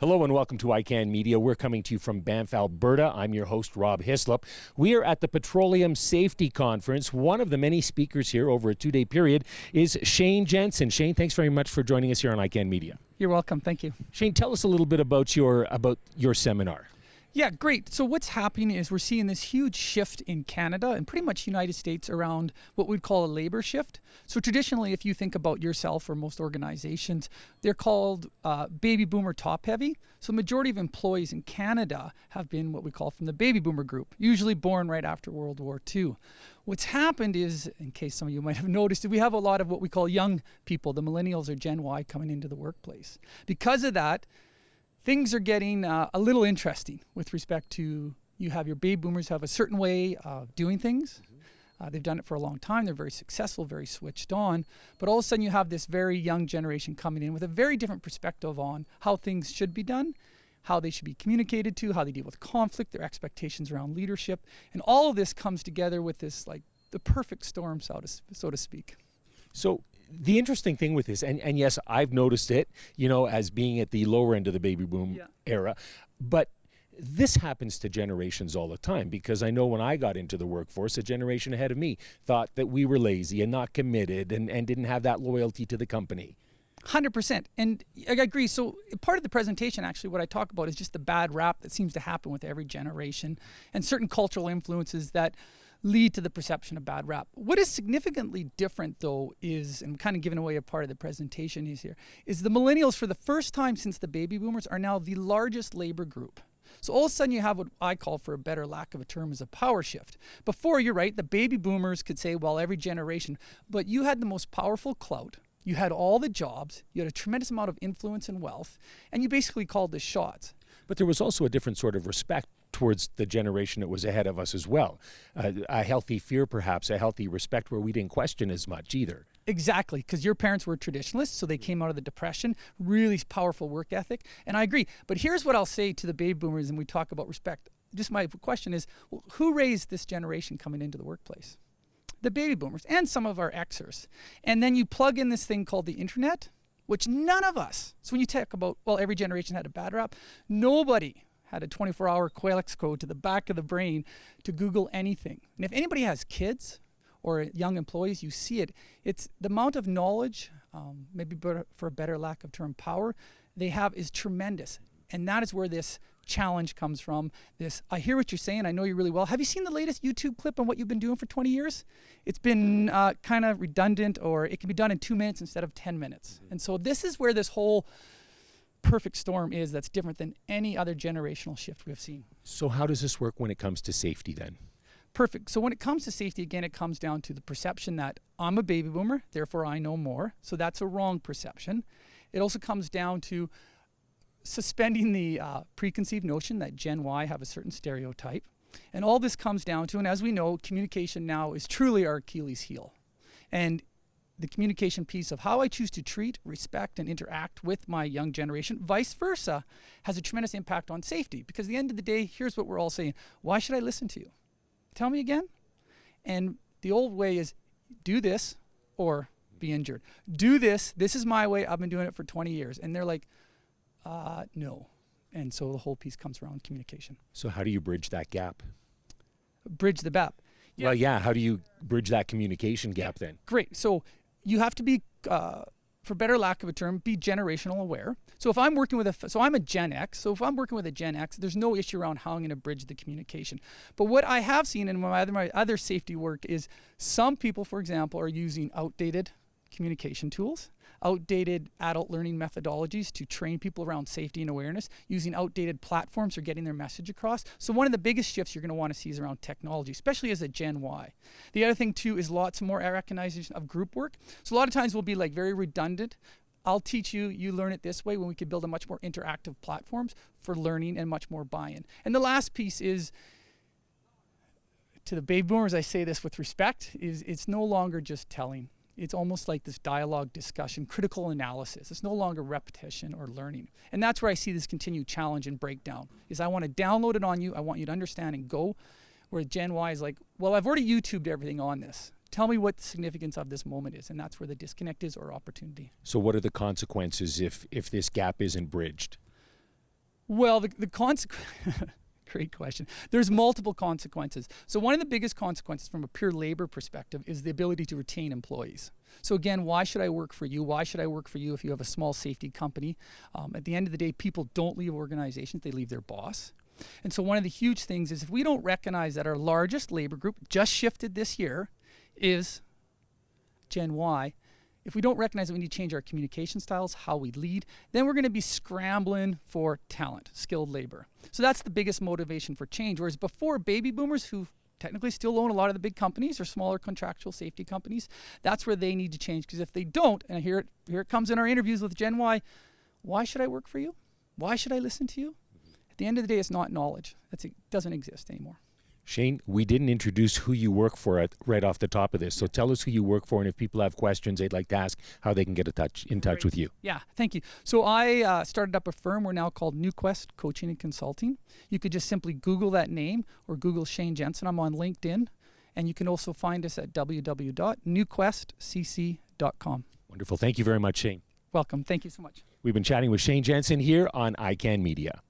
Hello and welcome to ICANN Media. We're coming to you from Banff, Alberta. I'm your host, Rob Hislop. We are at the Petroleum Safety Conference. One of the many speakers here over a 2-day period is Shane Jensen. Shane, thanks very much for joining us here on ICANN Media. You're welcome. Thank you. Shane, tell us a little bit about your seminar. Yeah, great. So what's happening is we're seeing this huge shift in Canada and pretty much United States around what we'd call a labor shift. So traditionally, if you think about yourself or most organizations, they're called baby boomer top heavy. So majority of employees in Canada have been what we call from the baby boomer group, usually born right after World War II. What's happened is, in case some of you might have noticed, we have a lot of what we call young people, the millennials or Gen Y, coming into the workplace. Because of that, things are getting a little interesting with respect to you have your baby boomers have a certain way of doing things. They've done it for a long time. They're very successful, very switched on. But all of a sudden you have this very young generation coming in with a very different perspective on how things should be done, how they should be communicated to, how they deal with conflict, their expectations around leadership. And all of this comes together with this, like the perfect storm, so to speak. So the interesting thing with this, and yes, I've noticed it, as being at the lower end of the baby boom era, but this happens to generations all the time, because I know when I got into the workforce, a generation ahead of me thought that we were lazy and not committed and didn't have that loyalty to the company. 100%. And I agree. So part of the presentation, actually, what I talk about is just the bad rap that seems to happen with every generation and certain cultural influences that lead to the perception of bad rap. What is significantly different, though, is, and I'm kind of giving away a part of the presentation is the millennials, for the first time since the baby boomers, are now the largest labor group. So all of a sudden you have what I call, for a better lack of a term, is a power shift. Before, you're right, the baby boomers could say, well, every generation, but you had the most powerful clout. You had all the jobs, you had a tremendous amount of influence and wealth, and you basically called the shots. But there was also a different sort of respect towards the generation that was ahead of us as well. A healthy fear, perhaps, a healthy respect where we didn't question as much either. Exactly, because your parents were traditionalists, so they came out of the Depression, really powerful work ethic, and I agree. But here's what I'll say to the baby boomers, and we talk about respect. Just my question is, well, who raised this generation coming into the workplace? The baby boomers and some of our Xers. And then you plug in this thing called the internet, which none of us, so when you talk about, well, every generation had a bad rap, nobody had a 24-hour Qualix code to the back of the brain to Google anything. And if anybody has kids or young employees, you see it. It's the amount of knowledge, maybe for a better lack of term, power they have is tremendous. And that is where this challenge comes from. This, I hear what you're saying, I know you really well. Have you seen the latest YouTube clip on what you've been doing for 20 years? It's been kind of redundant, or it can be done in 2 minutes instead of 10 minutes. And so this is where this whole perfect storm is, that's different than any other generational shift we've seen. So how does this work when it comes to safety then? Perfect. So when it comes to safety, again, it comes down to the perception that I'm a baby boomer, therefore I know more. So that's a wrong perception. It also comes down to suspending the preconceived notion that Gen Y have a certain stereotype. And all this comes down to, and as we know, communication now is truly our Achilles heel. And the communication piece of how I choose to treat, respect, and interact with my young generation, vice versa, has a tremendous impact on safety. Because at the end of the day, here's what we're all saying. Why should I listen to you? Tell me again. And the old way is do this or be injured. Do this. This is my way. I've been doing it for 20 years. And they're like, no. And so the whole piece comes around communication. So how do you bridge that gap? Bridge the gap. Yeah. Well, yeah. How do you bridge that communication gap then? Great. So you have to be, for better lack of a term, be generational aware. So if I'm working with so I'm a Gen X. So if I'm working with a Gen X, there's no issue around how I'm going to bridge the communication. But what I have seen in my other safety work is some people, for example, are using outdated communication tools, outdated adult learning methodologies to train people around safety and awareness, using outdated platforms for getting their message across. So one of the biggest shifts you're going to want to see is around technology, especially as a Gen Y. The other thing too is lots more recognition of group work. So a lot of times we'll be like very redundant. I'll teach you, you learn it this way, when we can build a much more interactive platforms for learning and much more buy-in. And the last piece is, to the baby boomers, I say this with respect, is it's no longer just telling. It's almost like this dialogue, discussion, critical analysis. It's no longer repetition or learning. And that's where I see this continued challenge and breakdown, is I want to download it on you. I want you to understand and go. Where Gen Y is like, well, I've already YouTubed everything on this. Tell me what the significance of this moment is. And that's where the disconnect is, or opportunity. So what are the consequences if this gap isn't bridged? Well, the consequence. Great question. There's multiple consequences. So one of the biggest consequences from a pure labor perspective is the ability to retain employees. So again, why should I work for you? Why should I work for you if you have a small safety company? At the end of the day, people don't leave organizations, they leave their boss. And so one of the huge things is if we don't recognize that our largest labor group just shifted this year is Gen Y, if we don't recognize that we need to change our communication styles, how we lead, then we're going to be scrambling for talent, skilled labor. So that's the biggest motivation for change. Whereas before, baby boomers who technically still own a lot of the big companies or smaller contractual safety companies, that's where they need to change. Because if they don't, and here it comes in our interviews with Gen Y, why should I work for you? Why should I listen to you? At the end of the day, it's not knowledge. It doesn't exist anymore. Shane, we didn't introduce who you work for right off the top of this. So tell us who you work for, and if people have questions they'd like to ask, how they can get in touch with you. Yeah, thank you. So I started up a firm. We're now called NewQuest Coaching and Consulting. You could just simply Google that name or Google Shane Jensen. I'm on LinkedIn. And you can also find us at www.newquestcc.com. Wonderful. Thank you very much, Shane. Welcome. Thank you so much. We've been chatting with Shane Jensen here on ICANN Media.